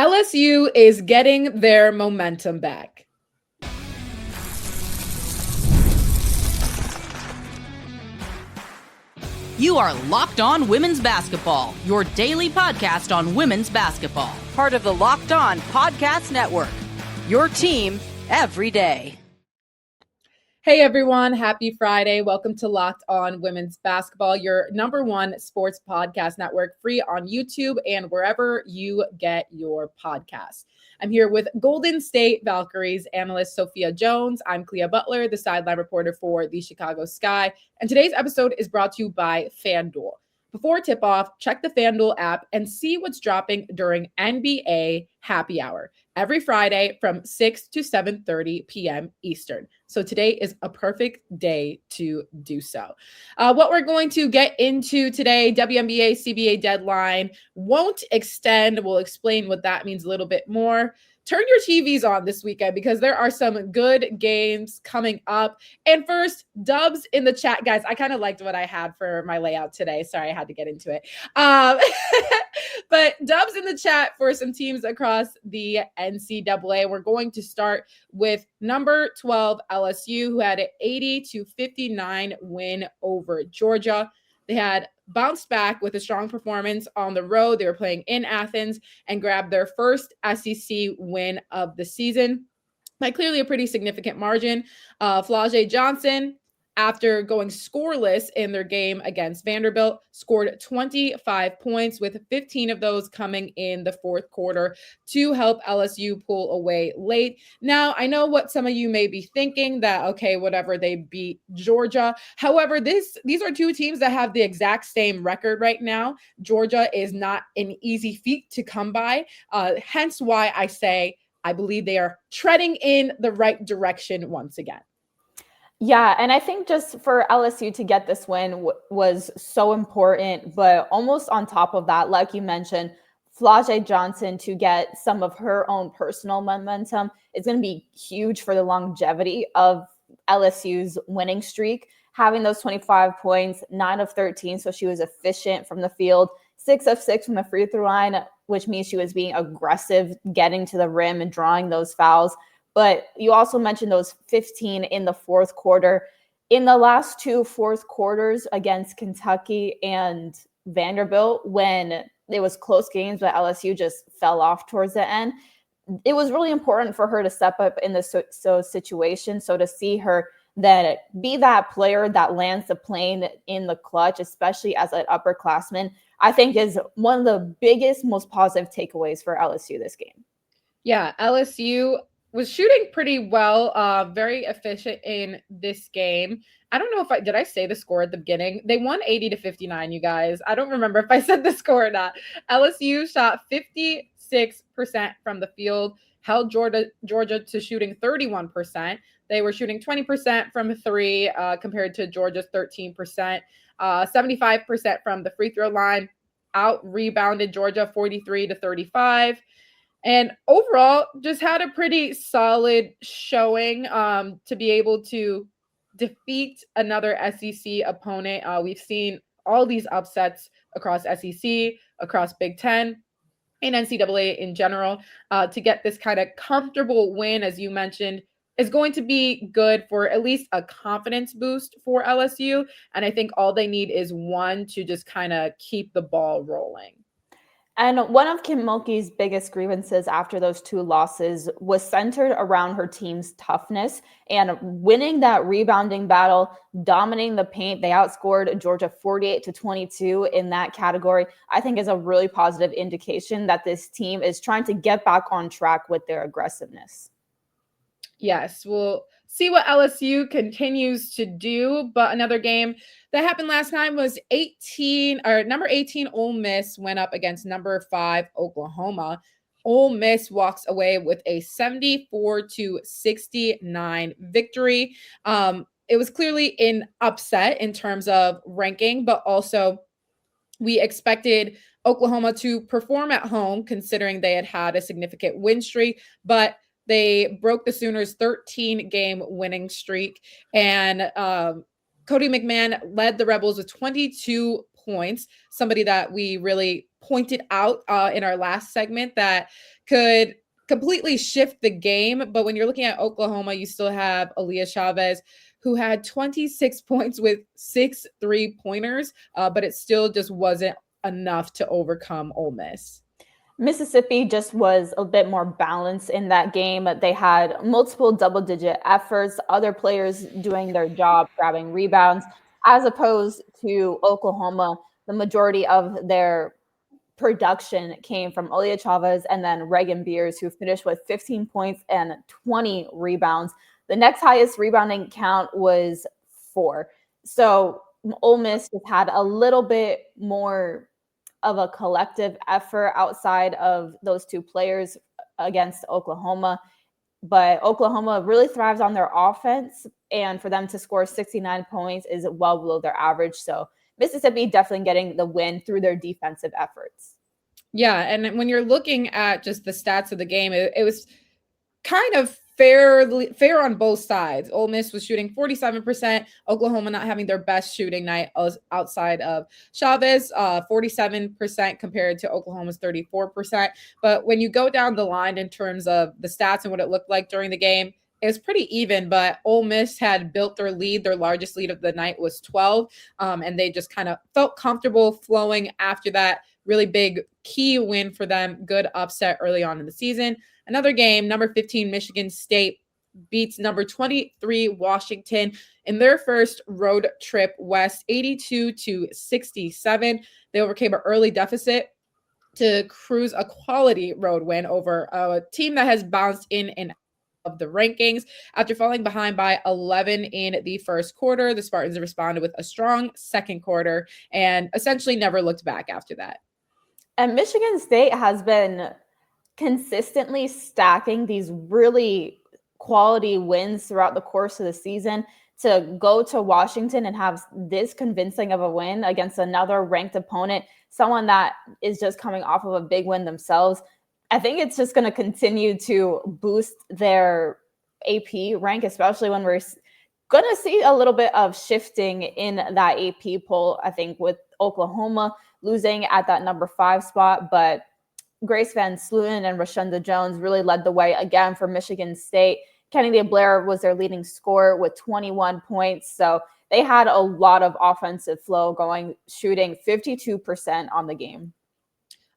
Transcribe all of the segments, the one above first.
LSU is getting their momentum back. You are Locked On Women's Basketball, your daily podcast on women's basketball. Part of the Locked On Podcast Network, your team every day. Hey everyone, happy Friday. Welcome to Locked On Women's Basketball, your number one sports podcast network, free on YouTube and wherever you get your podcasts. I'm here with Golden State Valkyries analyst Sophia Jones. I'm Kalia Butler, the sideline reporter for the Chicago Sky. And today's episode is brought to you by FanDuel. Before tip-off, check the FanDuel app and see what's dropping during NBA Happy Hour every Friday from 6 to 7:30 p.m. Eastern. So today is a perfect day to do so. What we're going to get into today, WNBA CBA deadline won't extend. We'll explain what that means a little bit more. Turn your TVs on this weekend because there are some good games coming up. And first, dubs in the chat. Guys, I kind of liked what I had for my layout today. Sorry, I had to get into it. But dubs in the chat for some teams across the NCAA. We're going to start with number 12, LSU, who had an 80-59 win over Georgia. They had bounced back with a strong performance on the road. They were playing in Athens and grabbed their first SEC win of the season by clearly a pretty significant margin. Flau'Jae Johnson, after going scoreless in their game against Vanderbilt, scored 25 points, with 15 of those coming in the fourth quarter to help LSU pull away late. Now, I know what some of you may be thinking, that, okay, whatever, they beat Georgia. However, these are two teams that have the exact same record right now. Georgia is not an easy feat to come by, hence why I say I believe they are treading in the right direction once again. Yeah, and I think just for LSU to get this win was so important, but almost on top of that, like you mentioned, Flau'Jae Johnson to get some of her own personal momentum is going to be huge for the longevity of LSU's winning streak. Having those 25 points, 9 of 13, so she was efficient from the field, 6 of 6 from the free throw line, which means she was being aggressive, getting to the rim and drawing those fouls. But you also mentioned those 15 in the fourth quarter. In the last two fourth quarters against Kentucky and Vanderbilt, when it was close games, but LSU just fell off towards the end, it was really important for her to step up in this situation. So to see her then be that player that lands the plane in the clutch, especially as an upperclassman, I think is one of the biggest, most positive takeaways for LSU this game. Yeah, LSU was shooting pretty well, very efficient in this game. I don't know if did I say the score at the beginning? They won 80-59, you guys. I don't remember if I said the score or not. LSU shot 56% from the field, held Georgia to shooting 31%. They were shooting 20% from three compared to Georgia's 13%, 75% from the free throw line, out-rebounded Georgia 43-35. And overall, just had a pretty solid showing to be able to defeat another SEC opponent. We've seen all these upsets across SEC, across Big Ten, and NCAA in general. To get this kind of comfortable win, as you mentioned, is going to be good for at least a confidence boost for LSU. And I think all they need is one to just kind of keep the ball rolling. And one of Kim Mulkey's biggest grievances after those two losses was centered around her team's toughness and winning that rebounding battle, dominating the paint. They outscored Georgia 48-22 in that category. I think is a really positive indication that this team is trying to get back on track with their aggressiveness. Yes, we'll see what LSU continues to do. But another game that happened last night was number 18 Ole Miss went up against number 5 Oklahoma. Ole Miss walks away with a 74-69 victory. It was clearly an upset in terms of ranking, but also we expected Oklahoma to perform at home considering they had a significant win streak, but they broke the Sooners' 13-game winning streak, and Cody McMahon led the Rebels with 22 points. Somebody that we really pointed out in our last segment that could completely shift the game. But when you're looking at Oklahoma, you still have Aaliyah Chavez, who had 26 points with 6 3-pointers, but it still just wasn't enough to overcome Ole Miss. Mississippi just was a bit more balanced in that game. They had multiple double-digit efforts, other players doing their job, grabbing rebounds, as opposed to Oklahoma. The majority of their production came from Aaliyah Chavez and then Reagan Beers, who finished with 15 points and 20 rebounds. The next highest rebounding count was 4. So Ole Miss just had a little bit more of a collective effort outside of those 2 players against Oklahoma. But Oklahoma really thrives on their offense, and for them to score 69 points is well below their average. So Mississippi definitely getting the win through their defensive efforts. Yeah, and when you're looking at just the stats of the game, it was kind of fair on both sides. Ole Miss was shooting 47%. Oklahoma not having their best shooting night outside of Chavez, 47% compared to Oklahoma's 34%. But when you go down the line in terms of the stats and what it looked like during the game, it was pretty even, but Ole Miss had built their lead. Their largest lead of the night was 12, and they just kind of felt comfortable flowing after that really big key win for them. Good upset early on in the season. Another game, number 15, Michigan State beats number 23, Washington, in their first road trip west, 82-67. They overcame an early deficit to cruise a quality road win over a team that has bounced in and out of the rankings. After falling behind by 11 in the first quarter, the Spartans responded with a strong second quarter and essentially never looked back after that. And Michigan State has been consistently stacking these really quality wins throughout the course of the season. To go to Washington and have this convincing of a win against another ranked opponent, someone that is just coming off of a big win themselves, I think it's just going to continue to boost their AP rank, especially when we're going to see a little bit of shifting in that AP poll. I think with Oklahoma losing at that number 5 spot, but Grace Van Slooten and Rashunda Jones really led the way again for Michigan State. Kennedy Blair was their leading scorer with 21 points. So they had a lot of offensive flow going, shooting 52% on the game.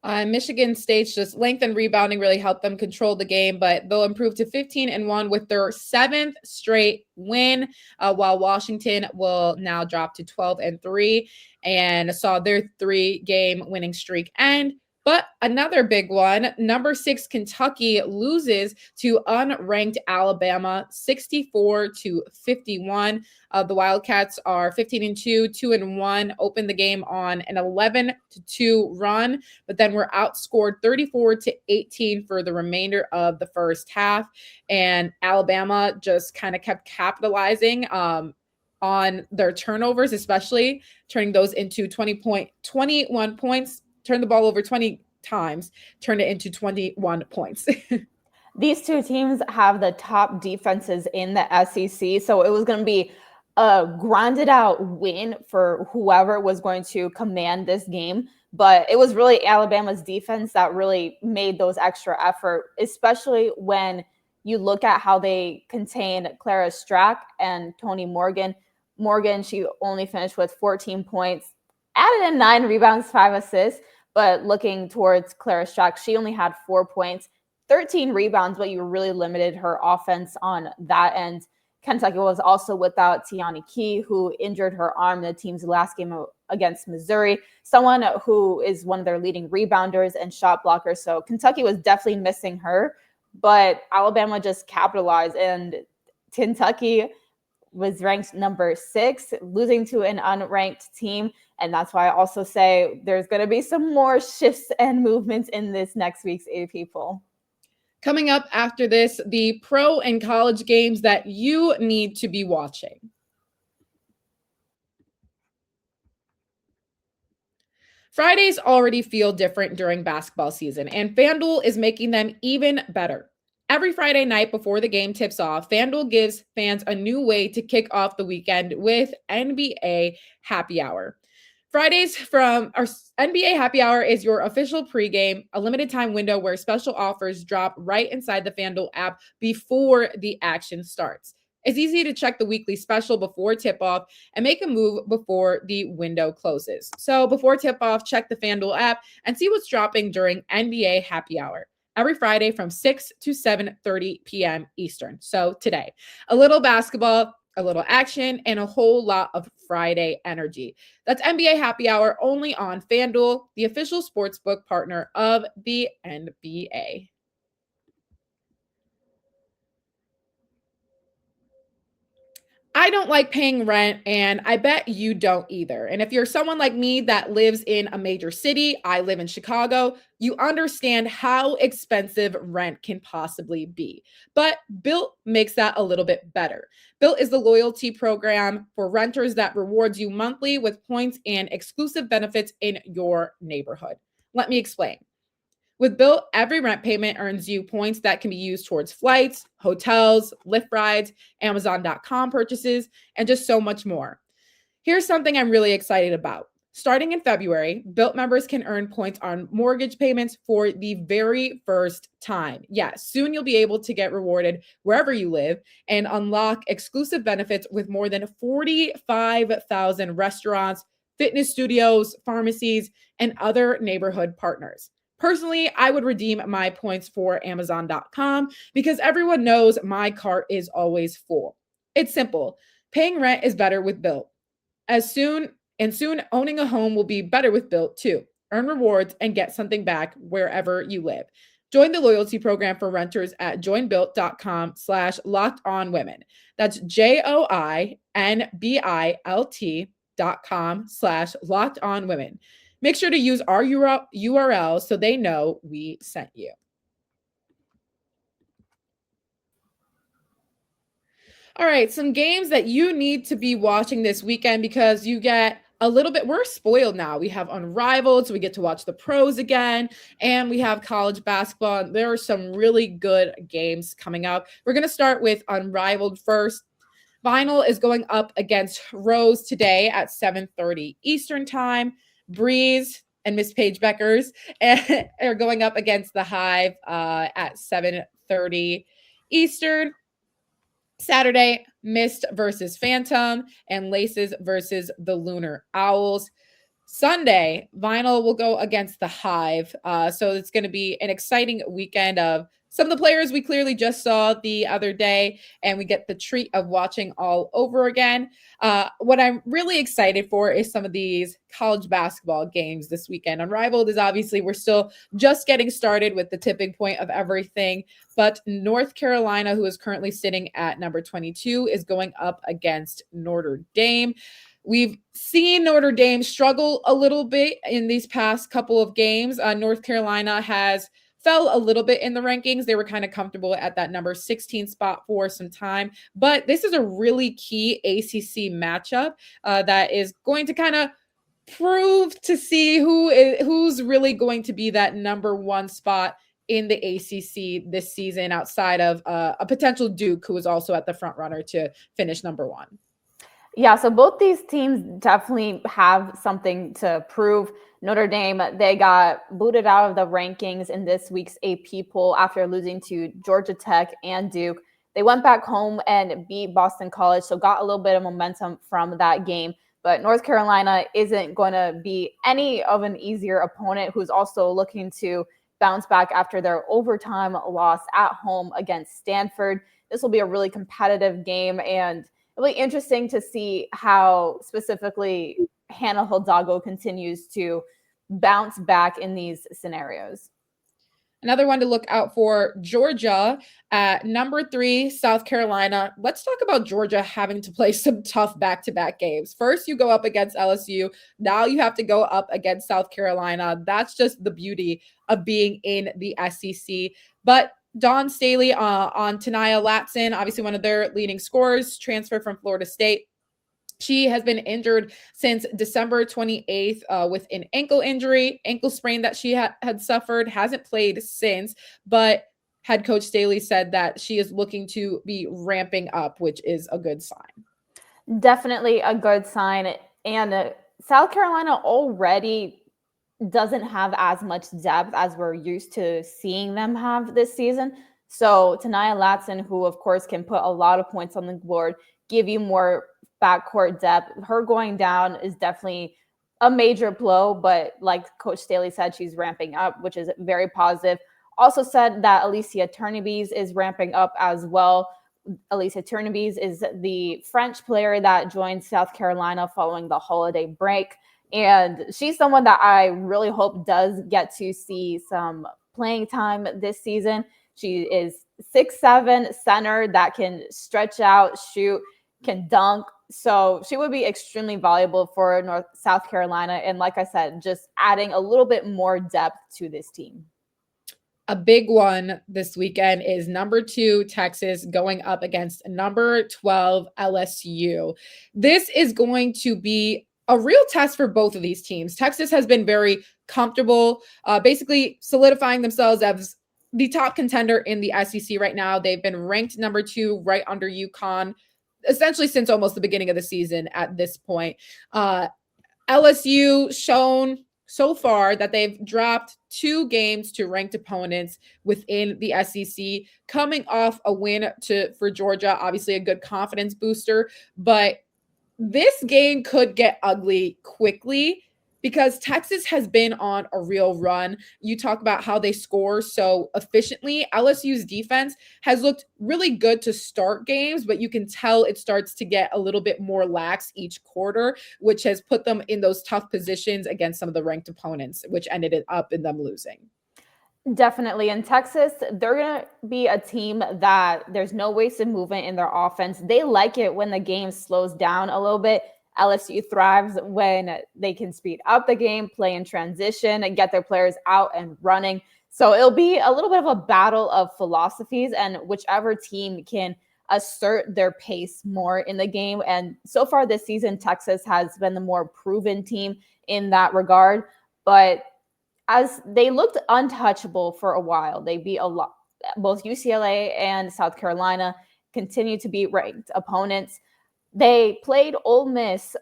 Michigan State's just length and rebounding really helped them control the game, but they'll improve to 15-1 with their 7th straight win, while Washington will now drop to 12-3 and saw their 3-game winning streak end. But another big one, number 6 Kentucky loses to unranked Alabama 64-51. The Wildcats are 15-2, 2-1, opened the game on an 11-2 run, but then were outscored 34-18 for the remainder of the first half. And Alabama just kind of kept capitalizing on their turnovers, especially turning those into 21 points. Turned the ball over 20 times, turned it into 21 points. These 2 teams have the top defenses in the SEC, so it was going to be a grinded out win for whoever was going to command this game. But it was really Alabama's defense that really made those extra effort, especially when you look at how they contained Clara Strack and Toni Morgan. Morgan, she only finished with 14 points, added in 9 rebounds, 5 assists. But looking towards Clara Strack, she only had 4 points, 13 rebounds, but you really limited her offense on that end. Kentucky was also without Tiani Key, who injured her arm in the team's last game against Missouri, someone who is one of their leading rebounders and shot blockers. So Kentucky was definitely missing her, but Alabama just capitalized, and Kentucky was ranked number 6, losing to an unranked team. And that's why I also say there's going to be some more shifts and movements in this next week's AP poll. Coming up after this, the pro and college games that you need to be watching. Fridays already feel different during basketball season, and FanDuel is making them even better. Every Friday night before the game tips off, FanDuel gives fans a new way to kick off the weekend with NBA Happy Hour. Fridays from our NBA Happy Hour is your official pregame, a limited time window where special offers drop right inside the FanDuel app before the action starts. It's easy to check the weekly special before tip-off and make a move before the window closes. So before tip-off, check the FanDuel app and see what's dropping during NBA Happy Hour every Friday from 6 to 7:30 p.m. Eastern. So today, a little basketball, a little action, and a whole lot of Friday energy. That's NBA Happy Hour only on FanDuel, the official sportsbook partner of the NBA. I don't like paying rent, and I bet you don't either. And if you're someone like me that lives in a major city, I live in Chicago, you understand how expensive rent can possibly be. But Bilt makes that a little bit better. Bilt is the loyalty program for renters that rewards you monthly with points and exclusive benefits in your neighborhood. Let me explain. With Bilt, every rent payment earns you points that can be used towards flights, hotels, Lyft rides, Amazon.com purchases, and just so much more. Here's something I'm really excited about. Starting in February, Bilt members can earn points on mortgage payments for the very first time. Yes, soon you'll be able to get rewarded wherever you live and unlock exclusive benefits with more than 45,000 restaurants, fitness studios, pharmacies, and other neighborhood partners. Personally, I would redeem my points for Amazon.com because everyone knows my cart is always full. It's simple. Paying rent is better with Bilt. Soon owning a home will be better with Bilt too. Earn rewards and get something back wherever you live. Join the loyalty program for renters at joinbilt.com/lockedonwomen. That's joinbilt.com/lockedonwomen. Make sure to use our URL so they know we sent you. All right, some games that you need to be watching this weekend because you get a little bit, we're spoiled now. We have Unrivaled, so we get to watch the pros again, and we have college basketball. There are some really good games coming up. We're going to start with Unrivaled first. Vinyl is going up against Rose today at 7:30 Eastern time. Breeze and Miss Paige Beckers are going up against the Hive at 7:30 Eastern. Saturday, Mist versus Phantom and Laces versus the Lunar Owls. Sunday, Vinyl will go against the Hive. So it's going to be an exciting weekend of some of the players we clearly just saw the other day, and we get the treat of watching all over again. What I'm really excited for is some of these college basketball games this weekend. Unrivaled is obviously, we're still just getting started with the tipping point of everything, but North Carolina, who is currently sitting at number 22, is going up against Notre Dame. We've seen Notre Dame struggle a little bit in these past couple of games. North Carolina fell a little bit in the rankings. They were kind of comfortable at that number 16 spot for some time. But this is a really key ACC matchup that is going to kind of prove to see who's really going to be that number one spot in the ACC this season outside of a potential Duke, who is also at the front runner to finish number one. Yeah, so both these teams definitely have something to prove. Notre Dame, they got booted out of the rankings in this week's AP poll after losing to Georgia Tech and Duke. They went back home and beat Boston College, so got a little bit of momentum from that game. But North Carolina isn't going to be any of an easier opponent, who's also looking to bounce back after their overtime loss at home against Stanford. This will be a really competitive game, and really interesting to see how specifically Hannah Hidalgo continues to bounce back in these scenarios. Another one to look out for, Georgia at number 3, South Carolina. Let's talk about Georgia having to play some tough back-to-back games. First, you go up against LSU. Now you have to go up against South Carolina. That's just the beauty of being in the SEC. But Dawn Staley on Tanaya Latson, obviously one of their leading scorers, transferred from Florida State. She has been injured since December 28th with an ankle sprain that she had suffered, hasn't played since, but head coach Staley said that she is looking to be ramping up, which is a good sign. Definitely a good sign. And South Carolina already doesn't have as much depth as we're used to seeing them have this season. So Tanaya Latson, who of course can put a lot of points on the board, give you more backcourt depth, her going down is definitely a major blow. But like Coach Staley said, she's ramping up, which is very positive. Also said that Alicia Turnebes is ramping up as well. Alicia Turnebes is the French player that joined South Carolina following the holiday break. And she's someone that I really hope does get to see some playing time this season. She is 6'7" center that can stretch out, shoot, can dunk. So she would be extremely valuable for South Carolina. And like I said, just adding a little bit more depth to this team. A big one this weekend is number 2 Texas going up against number 12 LSU. This is going to be a real test for both of these teams. Texas has been very comfortable, basically solidifying themselves as the top contender in the SEC right now. They've been ranked number 2 right under UConn, essentially since almost the beginning of the season at this point. LSU shown so far that they've dropped 2 games to ranked opponents within the SEC, coming off a win for Georgia, obviously a good confidence booster. But this game could get ugly quickly because Texas has been on a real run. You talk about how they score so efficiently. LSU's defense has looked really good to start games, but you can tell it starts to get a little bit more lax each quarter, which has put them in those tough positions against some of the ranked opponents, which ended it up in them losing. Definitely. In Texas, they're going to be a team that there's no wasted movement in their offense. They like it when the game slows down a little bit. LSU thrives when they can speed up the game, play in transition, and get their players out and running. So it'll be a little bit of a battle of philosophies, and whichever team can assert their pace more in the game. And so far this season, Texas has been the more proven team in that regard. But as they looked untouchable for a while, they beat a lot. Both UCLA and South Carolina continue to be ranked opponents. They played Ole Miss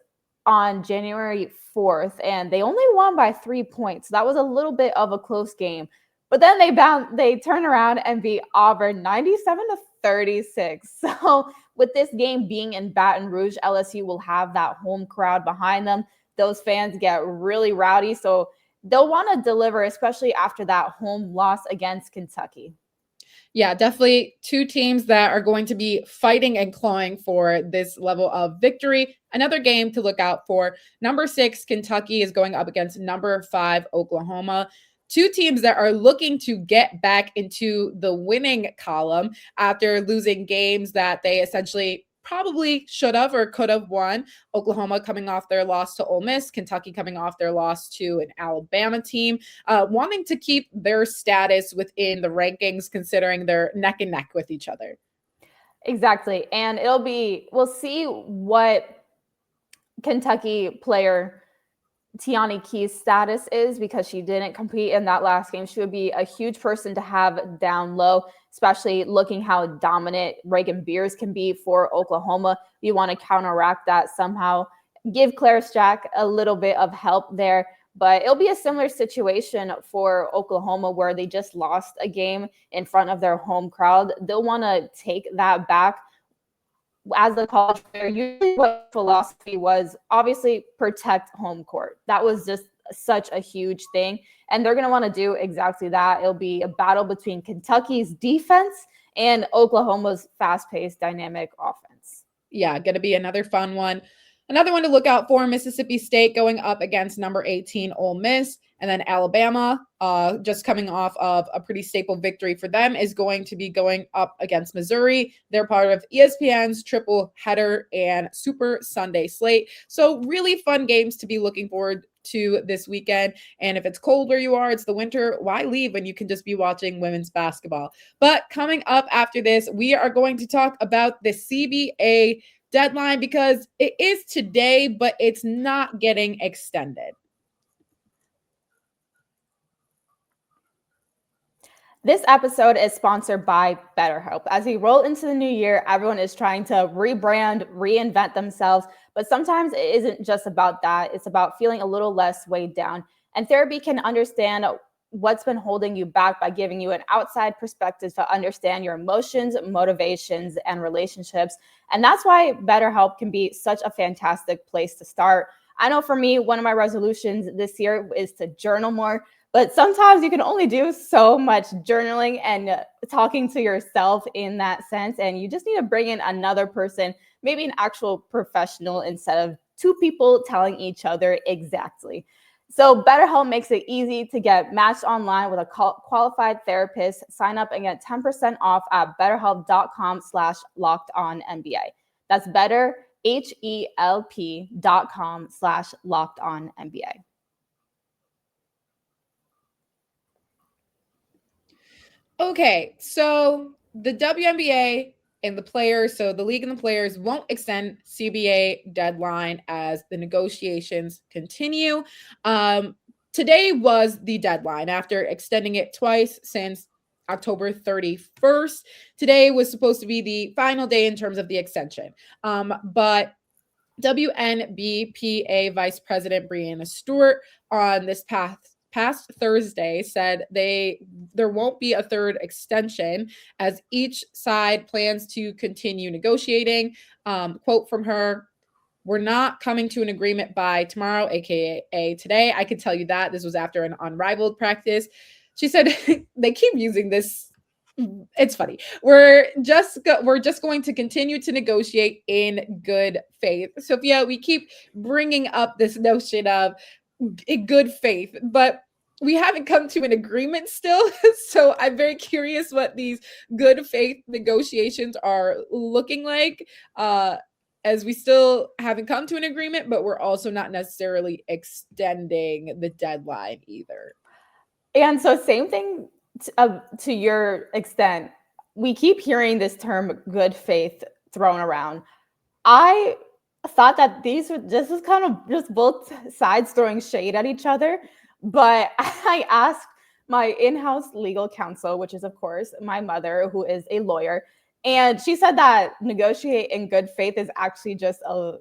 on January 4th, and they only won by 3 points. That was a little bit of a close game. But then they turn around and beat Auburn 97-36. So with this game being in Baton Rouge, LSU will have that home crowd behind them. Those fans get really rowdy. So they'll want to deliver, especially after that home loss against Kentucky. Yeah, definitely 2 teams that are going to be fighting and clawing for this level of victory. Another game to look out for. Number 6, Kentucky is going up against number 5, Oklahoma. 2 teams that are looking to get back into the winning column after losing games that they essentially probably should have or could have won. Oklahoma coming off their loss to Ole Miss, Kentucky coming off their loss to an Alabama team, wanting to keep their status within the rankings, considering they're neck and neck with each other. Exactly. And we'll see what Kentucky player Tiani Key's status is, because she didn't compete in that last game. She would be a huge person to have down low, especially looking how dominant Reagan Beers can be for Oklahoma. You want to counteract that somehow. Give Claire Strack a little bit of help there. But it'll be a similar situation for Oklahoma, where they just lost a game in front of their home crowd. They'll want to take that back. As a college player, usually what philosophy was, obviously protect home court. That was just such a huge thing. And they're going to want to do exactly that. It'll be a battle between Kentucky's defense and Oklahoma's fast-paced, dynamic offense. Yeah, going to be another fun one. Another one to look out for, Mississippi State going up against number 18, Ole Miss. And then Alabama, just coming off of a pretty staple victory for them, is going to be going up against Missouri. They're part of ESPN's triple header and Super Sunday slate. So really fun games to be looking forward to this weekend. And if it's cold where you are, it's the winter, why leave when you can just be watching women's basketball? But coming up after this, we are going to talk about the CBA deadline, because it is today, but it's not getting extended. This episode is sponsored by BetterHelp. As we roll into the new year, everyone is trying to rebrand, reinvent themselves. But sometimes it isn't just about that. It's about feeling a little less weighed down. And therapy can understand what's been holding you back by giving you an outside perspective to understand your emotions, motivations, and relationships. And that's why BetterHelp can be such a fantastic place to start. I know for me, one of my resolutions this year is to journal more, but sometimes you can only do so much journaling and talking to yourself in that sense. And you just need to bring in another person, maybe an actual professional, instead of two people telling each other exactly. So BetterHelp makes it easy to get matched online with a qualified therapist. Sign up and get 10% off at betterhelp.com/lockedonnba. That's betterhelp.com/lockedonnba. Okay, so the WNBA and the players, so the league and the players won't extend CBA deadline as the negotiations continue. Today was the deadline after extending it twice since October 31st. Today was supposed to be the final day in terms of the extension. But WNBPA Vice President Breanna Stewart on this past Thursday said there won't be a third extension as each side plans to continue negotiating. Quote from her: "We're not coming to an agreement by tomorrow, aka today. I can tell you that." This was after an Unrivaled practice. She said they keep using this. It's funny. We're just going to continue to negotiate in good faith. Sophia, we keep bringing up this notion of good faith, but we haven't come to an agreement still. So I'm very curious what these good faith negotiations are looking like, as we still haven't come to an agreement, but we're also not necessarily extending the deadline either. And so same thing to your extent. We keep hearing this term good faith thrown around. I thought that this is kind of just both sides throwing shade at each other. But I asked my in-house legal counsel, which is, of course, my mother, who is a lawyer. And she said that negotiate in good faith is actually just a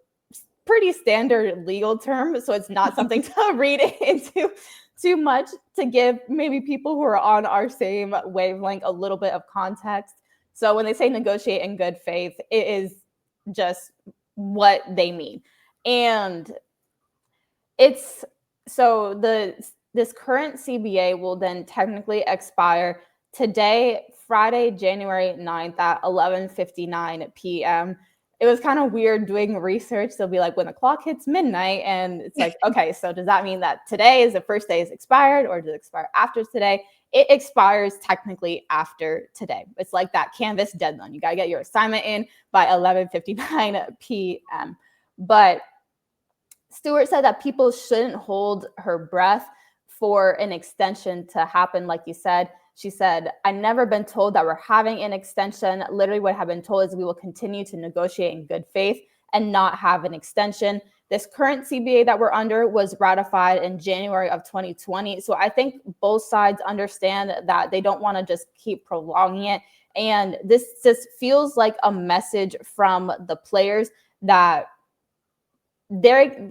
pretty standard legal term. So it's not something to read into too much, to give maybe people who are on our same wavelength a little bit of context. So when they say negotiate in good faith, it is just what they mean. And it's so this current CBA will then technically expire today, Friday, January 9th at 11:59 p.m. It was kind of weird doing research. They'll be like, when the clock hits midnight, and it's like, okay, so does that mean that today is the first day is expired, or does it expire after today? It expires technically after today. It's like that Canvas deadline. You got to get your assignment in by 11:59 p.m. But Stewart said that people shouldn't hold her breath for an extension to happen. Like you said, she said, "I've never been told that we're having an extension. Literally what I have been told is we will continue to negotiate in good faith and not have an extension." This current CBA that we're under was ratified in January of 2020. So I think both sides understand that they don't want to just keep prolonging it. And this just feels like a message from the players that their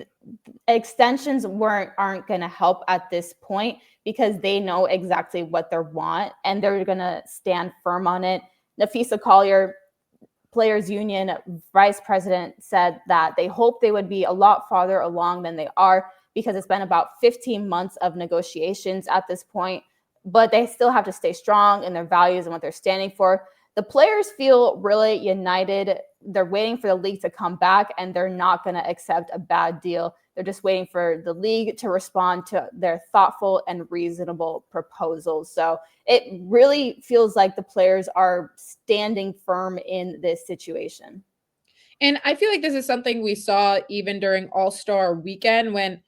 extensions aren't going to help at this point, because they know exactly what they want and they're going to stand firm on it. Nafisa Collier, Players Union Vice President, said that they hope they would be a lot farther along than they are, because it's been about 15 months of negotiations at this point, but they still have to stay strong in their values and what they're standing for. The players feel really united. They're waiting for the league to come back, and they're not going to accept a bad deal. They're just waiting for the league to respond to their thoughtful and reasonable proposals. So it really feels like the players are standing firm in this situation. And I feel like this is something we saw even during All-Star Weekend, when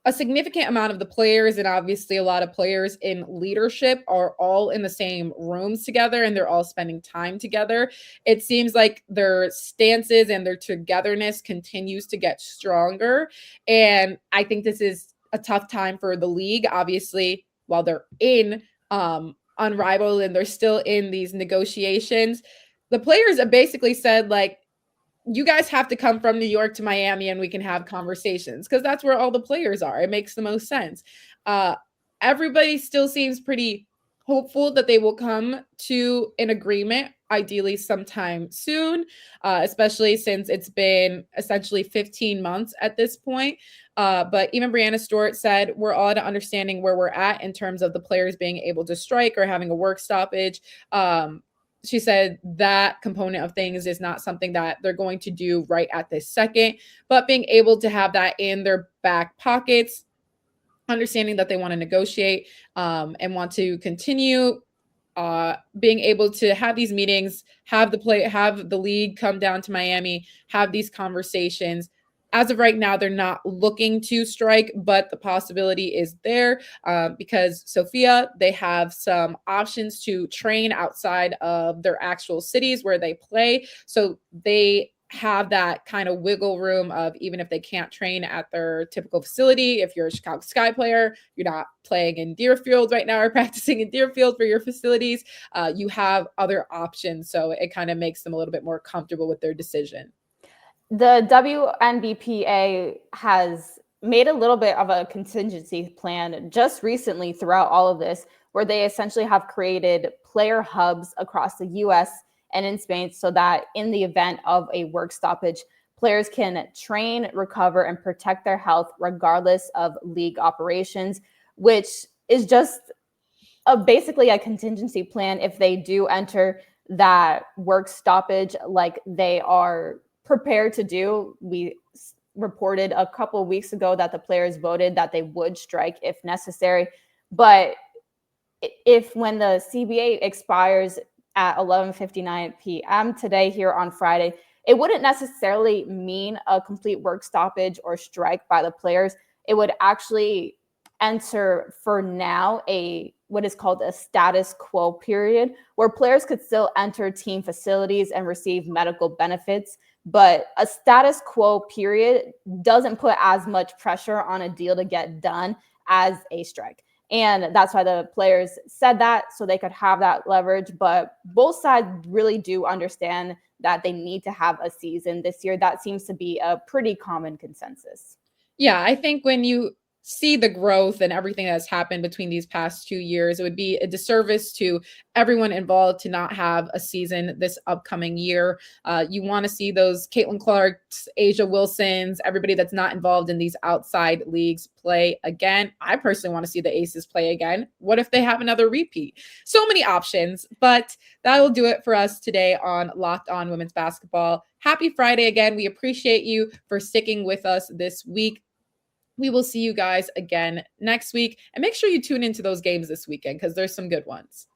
a significant amount of the players, and obviously a lot of players in leadership, are all in the same rooms together and they're all spending time together. It seems like their stances and their togetherness continues to get stronger. And I think this is a tough time for the league. Obviously, while they're in Unrivaled and they're still in these negotiations, the players have basically said, like, you guys have to come from New York to Miami and we can have conversations, because that's where all the players are. It makes the most sense. Everybody still seems pretty hopeful that they will come to an agreement, ideally sometime soon, especially since it's been essentially 15 months at this point. But even Brianna Stewart said, we're all at an understanding where we're at in terms of the players being able to strike or having a work stoppage. She said that component of things is not something that they're going to do right at this second, but being able to have that in their back pockets, understanding that they want to negotiate and want to continue being able to have these meetings, have the league come down to Miami, have these conversations. As of right now, they're not looking to strike, but the possibility is there because Sophia, they have some options to train outside of their actual cities where they play. So they have that kind of wiggle room of, even if they can't train at their typical facility, if you're a Chicago Sky player, you're not playing in Deerfield right now or practicing in Deerfield for your facilities, you have other options. So it kind of makes them a little bit more comfortable with their decision. The WNBPA has made a little bit of a contingency plan just recently throughout all of this, where they essentially have created player hubs across the US and in Spain, so that in the event of a work stoppage, players can train, recover, and protect their health regardless of league operations, which is just basically a contingency plan if they do enter that work stoppage like they are prepared to do. We reported a couple of weeks ago that the players voted that they would strike if necessary. But if when the CBA expires at 11:59 p.m. today here on Friday, it wouldn't necessarily mean a complete work stoppage or strike by the players. It would actually enter, for now, what is called a status quo period, where players could still enter team facilities and receive medical benefits. But a status quo period doesn't put as much pressure on a deal to get done as a strike. And that's why the players said that, so they could have that leverage. But both sides really do understand that they need to have a season this year. That seems to be a pretty common consensus. Yeah, I think when you see the growth and everything that's happened between these past 2 years, it would be a disservice to everyone involved to not have a season this upcoming year. You want to see those Caitlin Clarks, Asia Wilsons, everybody that's not involved in these outside leagues play again. I personally want to see the Aces play again. What if they have another repeat? So many options, but that will do it for us today on Locked On Women's Basketball. Happy Friday again. We appreciate you for sticking with us this week. We will see you guys again next week. And make sure you tune into those games this weekend, because there's some good ones.